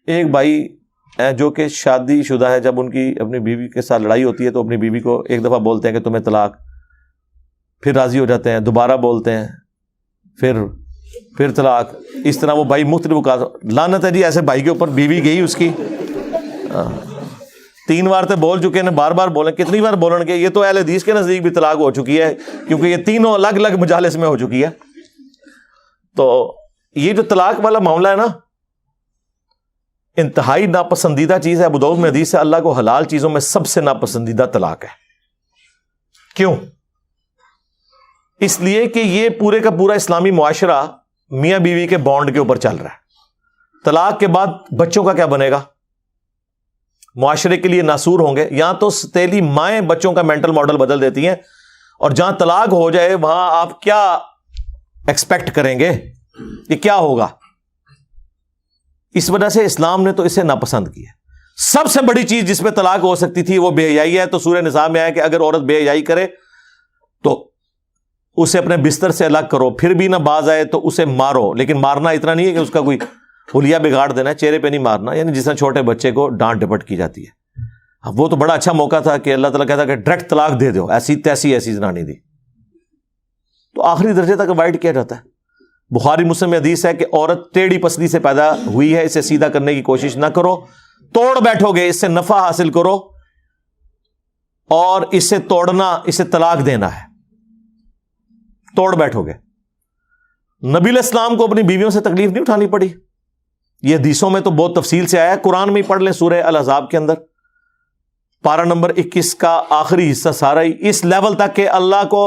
ایک بھائی جو کہ شادی شدہ ہے، جب ان کی اپنی بیوی کے ساتھ لڑائی ہوتی ہے تو اپنی بیوی کو ایک دفعہ بولتے ہیں کہ تمہیں طلاق، پھر راضی ہو جاتے ہیں، دوبارہ بولتے ہیں، پھر طلاق، اس طرح وہ بھائی مختلف اوقات، لعنت ہے جی ایسے بھائی کے اوپر، بیوی گئی اس کی 3 بار تے بول چکے ہیں، بار بار بولیں، کتنی بار بولن گے؟ یہ تو اہل حدیث کے نزدیک بھی طلاق ہو چکی ہے، کیونکہ یہ تینوں الگ الگ مجالس میں ہو چکی ہے۔ تو یہ جو طلاق والا معاملہ ہے نا، انتہائی ناپسندیدہ چیز ہے۔ ابو داؤد میں حدیث ہے اللہ کو حلال چیزوں میں سب سے ناپسندیدہ طلاق ہے۔ کیوں؟ اس لیے کہ یہ پورے کا پورا اسلامی معاشرہ میاں بیوی کے بانڈ کے اوپر چل رہا ہے۔ طلاق کے بعد بچوں کا کیا بنے گا؟ معاشرے کے لیے ناسور ہوں گے۔ یہاں تو ستیلی مائیں بچوں کا مینٹل ماڈل بدل دیتی ہیں، اور جہاں طلاق ہو جائے وہاں آپ کیا ایکسپیکٹ کریں گے کہ کیا ہوگا؟ اس وجہ سے اسلام نے تو اسے ناپسند کیا۔ سب سے بڑی چیز جس پہ طلاق ہو سکتی تھی وہ بے حیائی ہے۔ تو سورہ نساء میں آیا کہ اگر عورت بے حیائی کرے تو اسے اپنے بستر سے الگ کرو، پھر بھی نہ باز آئے تو اسے مارو، لیکن مارنا اتنا نہیں ہے کہ اس کا کوئی حلیہ بگاڑ دینا ہے، چہرے پہ نہیں مارنا، یعنی جس طرح چھوٹے بچے کو ڈانٹ ڈپٹ کی جاتی ہے۔ وہ تو بڑا اچھا موقع تھا کہ اللہ تعالیٰ کہتا کہ ڈائریکٹ طلاق دے دو، ایسی تیسی زنانی دی، تو آخری درجے تک اوائڈ کیا جاتا ہے۔ بخاری مسلم میں حدیث ہے کہ عورت ٹیڑھی پسلی سے پیدا ہوئی ہے، اسے سیدھا کرنے کی کوشش نہ کرو، توڑ بیٹھو گے اس سے نفع حاصل کرو، اور اسے توڑنا، اسے طلاق دینا ہے، توڑ بیٹھو گے۔ نبی علیہ السلام کو اپنی بیویوں سے تکلیف نہیں اٹھانی پڑی، یہ حدیثوں میں تو بہت تفصیل سے آیا ہے، قرآن میں ہی پڑھ لیں سورہ الاحزاب کے اندر پارہ نمبر 21 کا آخری حصہ سارا ہی اس لیول تک کہ اللہ کو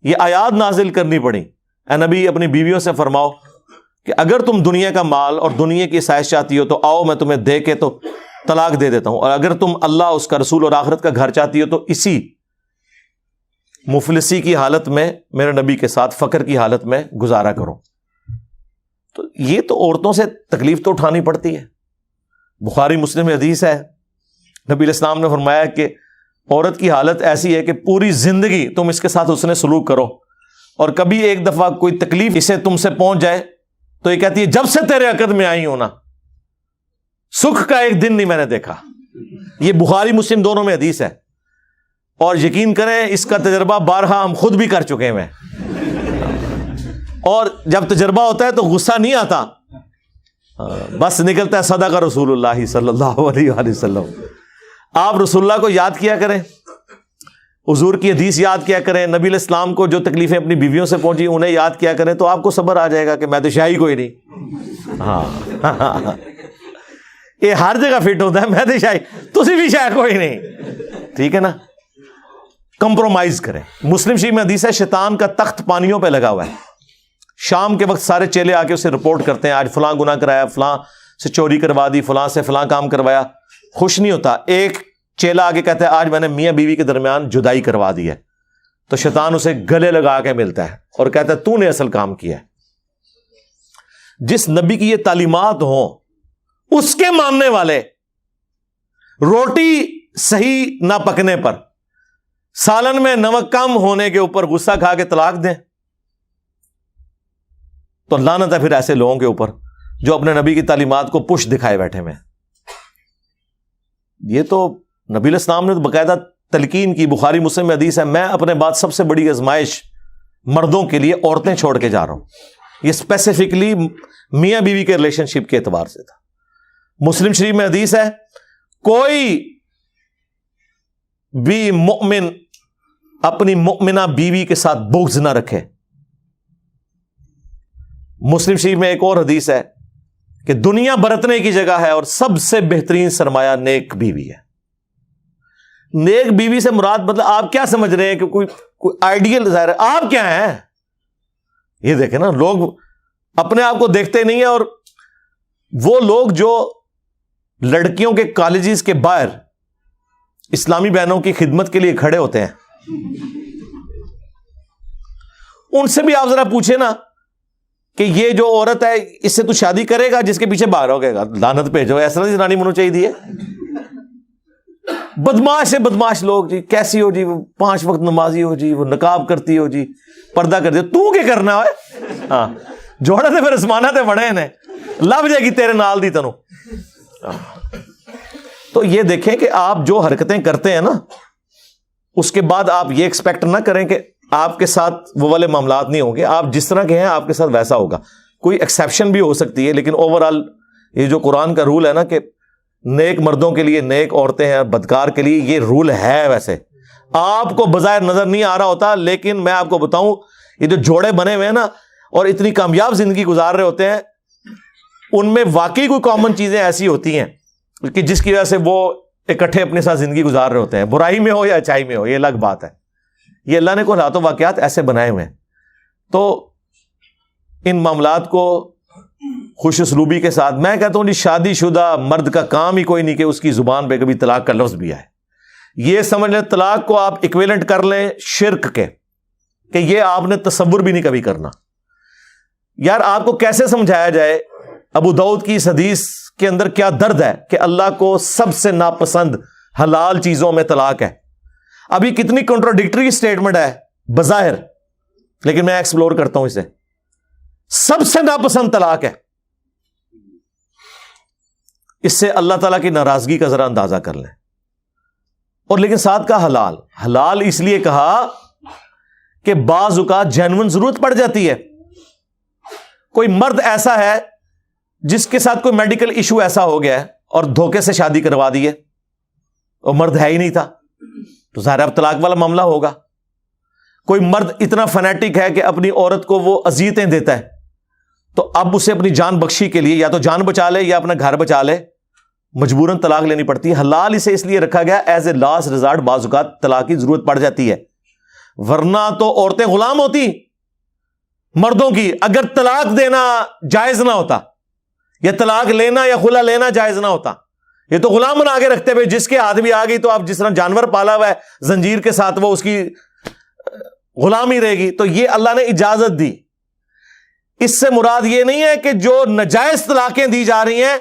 یہ آیات نازل کرنی پڑی، اے نبی اپنی بیویوں سے فرماؤ کہ اگر تم دنیا کا مال اور دنیا کی عیش چاہتی ہو تو آؤ میں تمہیں دے کے تو طلاق دے دیتا ہوں، اور اگر تم اللہ، اس کا رسول اور آخرت کا گھر چاہتی ہو تو اسی مفلسی کی حالت میں میرے نبی کے ساتھ فقر کی حالت میں گزارا کرو۔ تو یہ تو عورتوں سے تکلیف تو اٹھانی پڑتی ہے۔ بخاری مسلم میں حدیث ہے، نبی علیہ السلام نے فرمایا کہ عورت کی حالت ایسی ہے کہ پوری زندگی تم اس کے ساتھ حسن سلوک کرو، اور کبھی ایک دفعہ کوئی تکلیف اسے تم سے پہنچ جائے تو یہ کہتی ہے جب سے تیرے عقد میں آئی ہوں نا سکھ کا ایک دن نہیں میں نے دیکھا۔ یہ بخاری مسلم دونوں میں حدیث ہے، اور یقین کریں اس کا تجربہ بارہا ہم خود بھی کر چکے ہیں، اور جب تجربہ ہوتا ہے تو غصہ نہیں آتا، بس نکلتا ہے صدق رسول اللہ صلی اللہ علیہ وآلہ وسلم۔ آپ رسول اللہ کو یاد کیا کریں، حضور کی حدیث یاد کیا کریں، نبی علیہ السلام کو جو تکلیفیں اپنی بیویوں سے پہنچی انہیں یاد کیا کریں، تو آپ کو صبر آ جائے گا کہ میں تو شاہی کوئی نہیں۔ ہاں یہ ہر جگہ فٹ ہوتا ہے، میں تو شاہی، تسی بھی شاہی کوئی نہیں، ٹھیک ہے نا۔ کمپرومائز کریں۔ مسلم شریف میں حدیث ہے شیطان کا تخت پانیوں پہ لگا ہوا ہے، شام کے وقت سارے چیلے آ کے اسے رپورٹ کرتے ہیں، آج فلاں گناہ کرایا، فلاں سے چوری کروا دی، فلاں سے فلاں کام کروایا، خوش نہیں ہوتا۔ ایک چیلا آگے کہتا ہے آج میں نے میاں بیوی کے درمیان جدائی کروا دی ہے، تو شیطان اسے گلے لگا کے ملتا ہے اور کہتا ہے تو نے اصل کام کیا ہے۔ جس نبی کی یہ تعلیمات ہوں اس کے ماننے والے روٹی صحیح نہ پکنے پر، سالن میں نمک کم ہونے کے اوپر غصہ کھا کے طلاق دیں، تو لعنت ہے پھر ایسے لوگوں کے اوپر جو اپنے نبی کی تعلیمات کو پش دکھائے بیٹھے ہوئے۔ یہ تو نبی علیہ السلام نے باقاعدہ تلقین کی، بخاری مسلم میں حدیث ہے میں اپنے بعد سب سے بڑی آزمائش مردوں کے لیے عورتیں چھوڑ کے جا رہا ہوں۔ یہ اسپیسیفکلی میاں بیوی کے ریلیشن شپ کے اعتبار سے تھا۔ مسلم شریف میں حدیث ہے کوئی بھی مؤمن اپنی مؤمنہ بیوی کے ساتھ بغض نہ رکھے۔ مسلم شریف میں ایک اور حدیث ہے کہ دنیا برتنے کی جگہ ہے اور سب سے بہترین سرمایہ نیک بیوی ہے۔ نیک بیوی سے مراد مطلب آپ کیا سمجھ رہے ہیں کہ کوئی آئیڈیل ظاہر ہے، آپ کیا ہیں؟ یہ دیکھیں نا، لوگ اپنے آپ کو دیکھتے نہیں ہیں، اور وہ لوگ جو لڑکیوں کے کالجز کے باہر اسلامی بہنوں کی خدمت کے لیے کھڑے ہوتے ہیں، ان سے بھی آپ ذرا پوچھیں نا کہ یہ جو عورت ہے اس سے تو شادی کرے گا جس کے پیچھے باہر ہو گئے گا، لعنت بھیجو، ایسا نہیں جنانی منو چاہیے ہے۔ بدماش سے بدماش لوگ جی، کیسی ہو جی وہ 5 وقت نمازی ہو جی، وہ نقاب کرتی ہو جی، پردہ کرتی ہو، تو کیا کرنا ہے؟ ہاں جوڑے تے پھر اسمانہ تے بڑے نے، لب جائے گی تیرے نال دی تنوں۔ تو یہ دیکھیں کہ آپ جو حرکتیں کرتے ہیں نا اس کے بعد آپ یہ ایکسپیکٹ نہ کریں کہ آپ کے ساتھ وہ والے معاملات نہیں ہوں گے. آپ جس طرح کے ہیں آپ کے ساتھ ویسا ہوگا. کوئی ایکسیپشن بھی ہو سکتی ہے لیکن اوور آل یہ جو قرآن کا رول ہے نا کہ نیک مردوں کے لیے نیک عورتیں ہیں, بدکار کے لیے یہ رول ہے. ویسے آپ کو بظاہر نظر نہیں آ رہا ہوتا لیکن میں آپ کو بتاؤں یہ جو جوڑے بنے ہوئے ہیں نا اور اتنی کامیاب زندگی گزار رہے ہوتے ہیں ان میں واقعی کوئی کامن چیزیں ایسی ہوتی ہیں کہ جس کی وجہ سے وہ اکٹھے اپنے ساتھ زندگی گزار رہے ہوتے ہیں, برائی میں ہو یا اچائی میں ہو. یہ الگ بات ہے. یہ اللہ نے کوئی حالات و واقعات ایسے بنائے ہوئے ہیں. تو ان معاملات کو خوش اسلوبی کے ساتھ, میں کہتا ہوں جی شادی شدہ مرد کا کام ہی کوئی نہیں کہ اس کی زبان پہ کبھی طلاق کا لفظ بھی آئے. یہ سمجھ لیں طلاق کو آپ ایکویلنٹ کر لیں شرک کے, کہ یہ آپ نے تصور بھی نہیں کبھی کرنا. یار آپ کو کیسے سمجھایا جائے ابو داؤد کی اس حدیث کے اندر کیا درد ہے کہ اللہ کو سب سے ناپسند حلال چیزوں میں طلاق ہے. ابھی کتنی کنٹراڈکٹری سٹیٹمنٹ ہے بظاہر, لیکن میں ایکسپلور کرتا ہوں اسے. سب سے ناپسند طلاق ہے. اس سے اللہ تعالیٰ کی ناراضگی کا ذرا اندازہ کر لیں. اور لیکن ساتھ کا حلال, حلال اس لیے کہا کہ بعض اوقات جینون ضرورت پڑ جاتی ہے. کوئی مرد ایسا ہے جس کے ساتھ کوئی میڈیکل ایشو ایسا ہو گیا ہے اور دھوکے سے شادی کروا دی ہے, اور مرد ہے ہی نہیں تھا, تو ظاہر اب طلاق والا معاملہ ہوگا. کوئی مرد اتنا فنیٹک ہے کہ اپنی عورت کو وہ اذیتیں دیتا ہے, تو اب اسے اپنی جان بخشی کے لیے یا تو جان بچا لے یا اپنا گھر بچا لے, مجبوراً طلاق لینی پڑتی ہے. حلال اسے اس لیے رکھا گیا ایز اے لاسٹ ریزارٹ, بعض اوقات طلاق کی ضرورت پڑ جاتی ہے. ورنہ تو عورتیں غلام ہوتی مردوں کی اگر طلاق دینا جائز نہ ہوتا, یا طلاق لینا یا خلا لینا جائز نہ ہوتا. یہ تو غلام بنا کے رکھتے ہوئے جس کے ہاتھ بھی آ گئی تو آپ جس طرح جانور پالا ہوا ہے زنجیر کے ساتھ وہ اس کی غلامی رہے گی. تو یہ اللہ نے اجازت دی. اس سے مراد یہ نہیں ہے کہ جو ناجائز طلاقیں دی جا رہی ہیں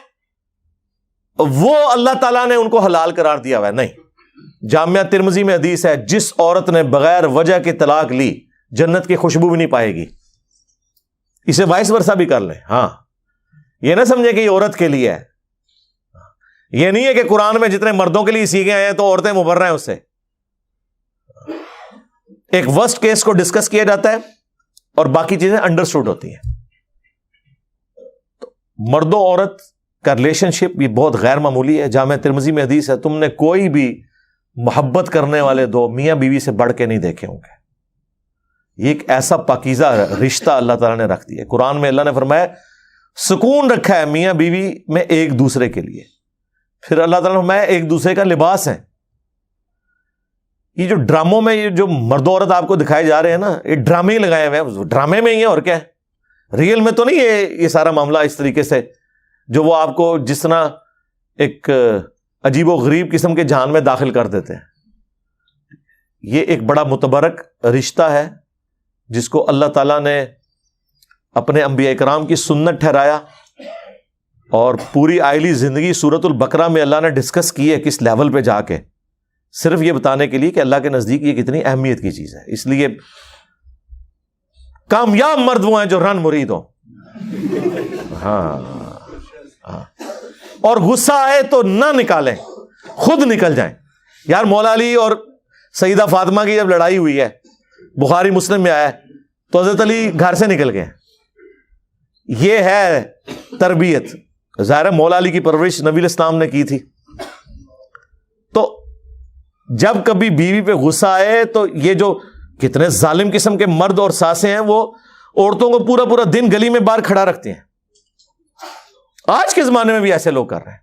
وہ اللہ تعالیٰ نے ان کو حلال قرار دیا ہوا ہے, نہیں. جامعہ ترمذی میں حدیث ہے جس عورت نے بغیر وجہ کے طلاق لی جنت کی خوشبو بھی نہیں پائے گی. اسے وائس ورثہ بھی کر لیں. ہاں یہ نہ سمجھے کہ یہ عورت کے لیے ہے. یہ نہیں ہے کہ قرآن میں جتنے مردوں کے لیے سیکھے آئے ہیں تو عورتیں مبرہ ہیں اس سے. ایک ورسٹ کیس کو ڈسکس کیا جاتا ہے اور باقی چیزیں انڈرسٹوڈ ہوتی ہیں. تو مرد و عورت کا ریلیشن شپ یہ بہت غیر معمولی ہے. جامعہ ترمذی میں حدیث ہے تم نے کوئی بھی محبت کرنے والے دو میاں بیوی سے بڑھ کے نہیں دیکھے ہوں گے. یہ ایک ایسا پاکیزہ رشتہ اللہ تعالیٰ نے رکھ دیا. قرآن میں اللہ نے فرمایا سکون رکھا ہے میاں بیوی میں ایک دوسرے کے لیے. پھر اللہ تعالیٰ نے فرمایا ایک دوسرے کا لباس ہے. یہ جو ڈراموں میں یہ جو مرد عورت آپ کو دکھائے جا رہے ہیں نا, یہ ڈرامے ہی لگائے ہوئے ہیں, ڈرامے میں ہی ہیں اور کیا ہے, ریئل میں تو نہیں. یہ سارا معاملہ اس طریقے سے جو وہ آپ کو جس طرح ایک عجیب و غریب قسم کے جہان میں داخل کر دیتے ہیں. یہ ایک بڑا متبرک رشتہ ہے جس کو اللہ تعالیٰ نے اپنے انبیاء کرام کی سنت ٹھہرایا, اور پوری آئلی زندگی سورۃ البقرہ میں اللہ نے ڈسکس کی ہے کس لیول پہ جا کے, صرف یہ بتانے کے لیے کہ اللہ کے نزدیک یہ کتنی اہمیت کی چیز ہے. اس لیے کامیاب مرد وہ ہیں جو رن مرید ہو. ہاں, اور غصہ آئے تو نہ نکالیں, خود نکل جائیں. یار مولا علی اور سیدہ فاطمہ کی جب لڑائی ہوئی ہے, بخاری مسلم میں آیا ہے, تو حضرت علی گھر سے نکل گئے. یہ ہے تربیت. ظاہر مولا علی کی پرورش نبی الاسلام نے کی تھی. تو جب کبھی بیوی پہ غصہ آئے تو یہ جو کتنے ظالم قسم کے مرد اور ساسیں ہیں وہ عورتوں کو پورا پورا دن گلی میں باہر کھڑا رکھتے ہیں. آج کے زمانے میں بھی ایسے لوگ کر رہے ہیں.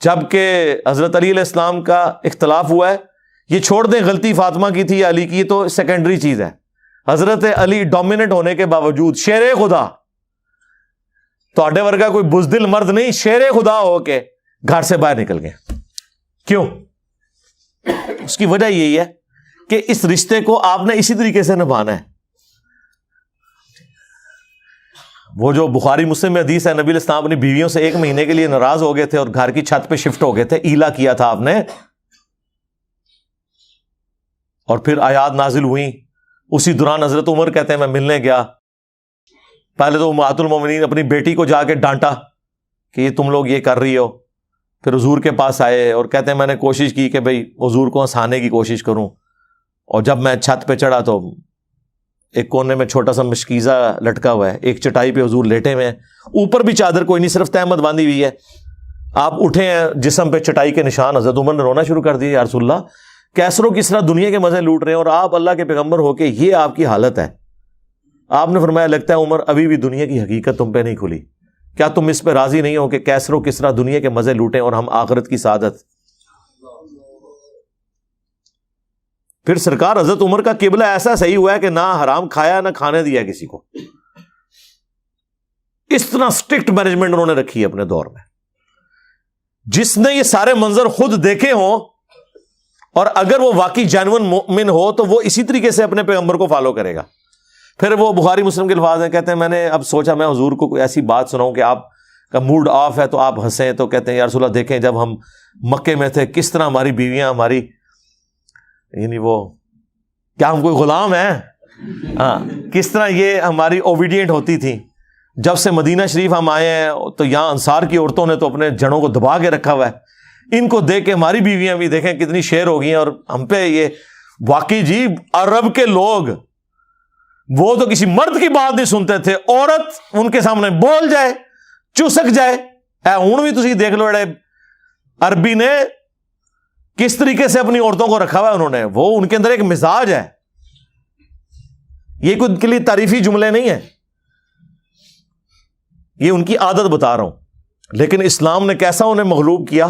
جبکہ حضرت علی علیہ السلام کا اختلاف ہوا ہے, یہ چھوڑ دیں غلطی فاطمہ کی تھی یا علی کی, یہ تو سیکنڈری چیز ہے. حضرت علی ڈومیننٹ ہونے کے باوجود شیر خدا, تو ورگا کوئی بزدل مرد نہیں, شیر خدا ہو کے گھر سے باہر نکل گئے. کیوں؟ اس کی وجہ یہی ہے کہ اس رشتے کو آپ نے اسی طریقے سے نبھانا ہے. وہ جو بخاری مسلم میں حدیث ہے, نبی علیہ السلام اپنی بیویوں سے 1 مہینے کے لیے ناراض ہو گئے تھے اور گھر کی چھت پہ شفٹ ہو گئے تھے, ایلا کیا تھا آپ نے, اور پھر آیات نازل ہوئیں. اسی دوران حضرت عمر کہتے ہیں میں ملنے گیا, پہلے تو امہات المومنین اپنی بیٹی کو جا کے ڈانٹا کہ یہ تم لوگ یہ کر رہی ہو. پھر حضور کے پاس آئے اور کہتے ہیں میں نے کوشش کی کہ بھئی حضور کو ہنسانے کی کوشش کروں, اور جب میں چھت پہ چڑھا تو ایک کونے میں چھوٹا سا مشکیزہ لٹکا ہوا ہے, ایک چٹائی پہ حضور لیٹے ہوئے ہیں, اوپر بھی چادر کوئی نہیں, صرف تہمت باندھی ہوئی ہے. آپ اٹھے ہیں, جسم پہ چٹائی کے نشان. حضرت عمر نے رونا شروع کر دیا, یا رسول اللہ کیسروں کس طرح دنیا کے مزے لوٹ رہے ہیں اور آپ اللہ کے پیغمبر ہو کے یہ آپ کی حالت ہے. آپ نے فرمایا لگتا ہے عمر ابھی بھی دنیا کی حقیقت تم پہ نہیں کھلی, کیا تم اس پہ راضی نہیں ہو کہ کیسروں کس طرح دنیا کے مزے لوٹیں اور ہم آخرت کی سعادت. پھر سرکار حضرت عمر کا قبلہ ایسا صحیح ہوا ہے کہ نہ حرام کھایا نہ کھانے دیا کسی کو. اس طرح اسٹرکٹ مینجمنٹ انہوں نے رکھی ہے اپنے دور میں. جس نے یہ سارے منظر خود دیکھے ہوں اور اگر وہ واقعی جینون مومن ہو تو وہ اسی طریقے سے اپنے پیغمبر کو فالو کرے گا. پھر وہ بخاری مسلم کے الفاظ ہیں, کہتے ہیں میں نے اب سوچا میں حضور کو کوئی ایسی بات سناؤں کہ آپ کا موڈ آف ہے تو آپ ہنسیں. تو کہتے ہیں یا رسول اللہ دیکھیں جب ہم مکے میں تھے کس طرح ہماری بیویاں ہماری, یعنی وہ کیا ہم کوئی غلام ہیں, ہاں کس طرح یہ ہماری اوبیڈینٹ ہوتی تھی. جب سے مدینہ شریف ہم آئے ہیں تو یہاں انصار کی عورتوں نے تو اپنے جڑوں کو دبا کے رکھا ہوا ہے. ان کو دیکھ کے ہماری بیویاں بھی دیکھیں کتنی شیر ہو گئی ہیں, اور ہم پہ یہ واقعی جی عرب کے لوگ وہ تو کسی مرد کی بات نہیں سنتے تھے, عورت ان کے سامنے بول جائے چسک جائے. ہوں بھی تسی دیکھ لو عربی نے کس طریقے سے اپنی عورتوں کو رکھا ہوا ہے انہوں نے, وہ ان کے اندر ایک مزاج ہے. یہ کوئی ان کے لیے تعریفی جملے نہیں ہیں, یہ ان کی عادت بتا رہا ہوں. لیکن اسلام نے کیسا انہیں مغلوب کیا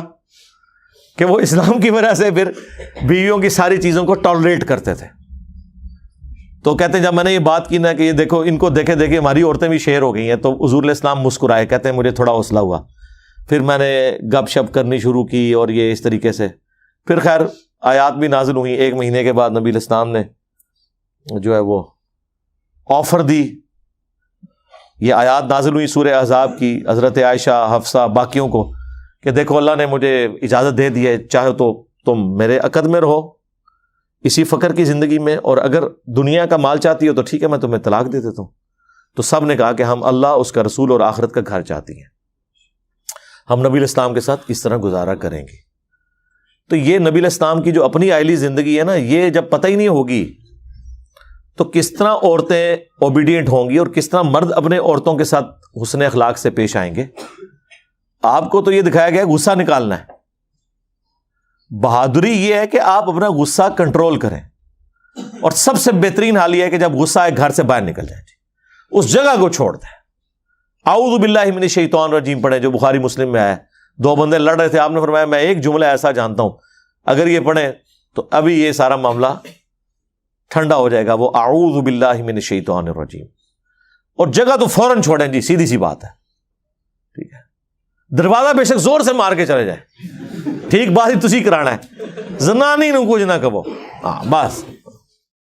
کہ وہ اسلام کی وجہ سے پھر بیویوں کی ساری چیزوں کو ٹالریٹ کرتے تھے. تو کہتے ہیں جب میں نے یہ بات کی نا کہ یہ دیکھو ان کو دیکھے دیکھے ہماری عورتیں بھی شیر ہو گئی ہیں, تو حضور علیہ السلام مسکرائے, کہتے ہیں مجھے تھوڑا حوصلہ ہوا. پھر میں نے گپ شپ کرنی شروع کی اور یہ اس طریقے سے پھر خیر آیات بھی نازل ہوئی. 1 مہینے کے بعد نبی علیہ السلام نے جو ہے وہ آفر دی. یہ آیات نازل ہوئی سورہ احزاب کی, حضرت عائشہ حفصہ باقیوں کو, کہ دیکھو اللہ نے مجھے اجازت دے دی ہے, چاہے تو تم میرے عقد میں رہو اسی فقر کی زندگی میں, اور اگر دنیا کا مال چاہتی ہو تو ٹھیک ہے میں تمہیں طلاق دے دیتا ہوں. تو سب نے کہا کہ ہم اللہ, اس کا رسول اور آخرت کا گھر چاہتی ہیں, ہم نبی علیہ السلام کے ساتھ کس طرح گزارا کریں گے. تو یہ نبی علیہ السلام کی جو اپنی آئلی زندگی ہے نا, یہ جب پتہ ہی نہیں ہوگی تو کس طرح عورتیں اوبیڈینٹ ہوں گی اور کس طرح مرد اپنے عورتوں کے ساتھ حسن اخلاق سے پیش آئیں گے. آپ کو تو یہ دکھایا گیا غصہ نکالنا ہے. بہادری یہ ہے کہ آپ اپنا غصہ کنٹرول کریں, اور سب سے بہترین حال یہ ہے کہ جب غصہ آئے گھر سے باہر نکل جائیں, اس جگہ کو چھوڑ دیں. اعوذ باللہ من الشیطان الرجیم پڑھیں جو بخاری مسلم میں آیا. 2 بندے لڑ رہے تھے, آپ نے فرمایا میں ایک جملہ ایسا جانتا ہوں اگر یہ پڑھیں تو ابھی یہ سارا معاملہ ٹھنڈا ہو جائے گا, وہ اعوذ باللہ من الشیطان الرجیم, اور جگہ تو فوراً چھوڑیں جی, سیدھی سی بات ہے. ٹھیک ہے, دروازہ بے شک زور سے مار کے چلے جائیں, ٹھیک بات ہی تسی کرانا ہے, زنانی نو کچھ نہ کہو, ہاں بس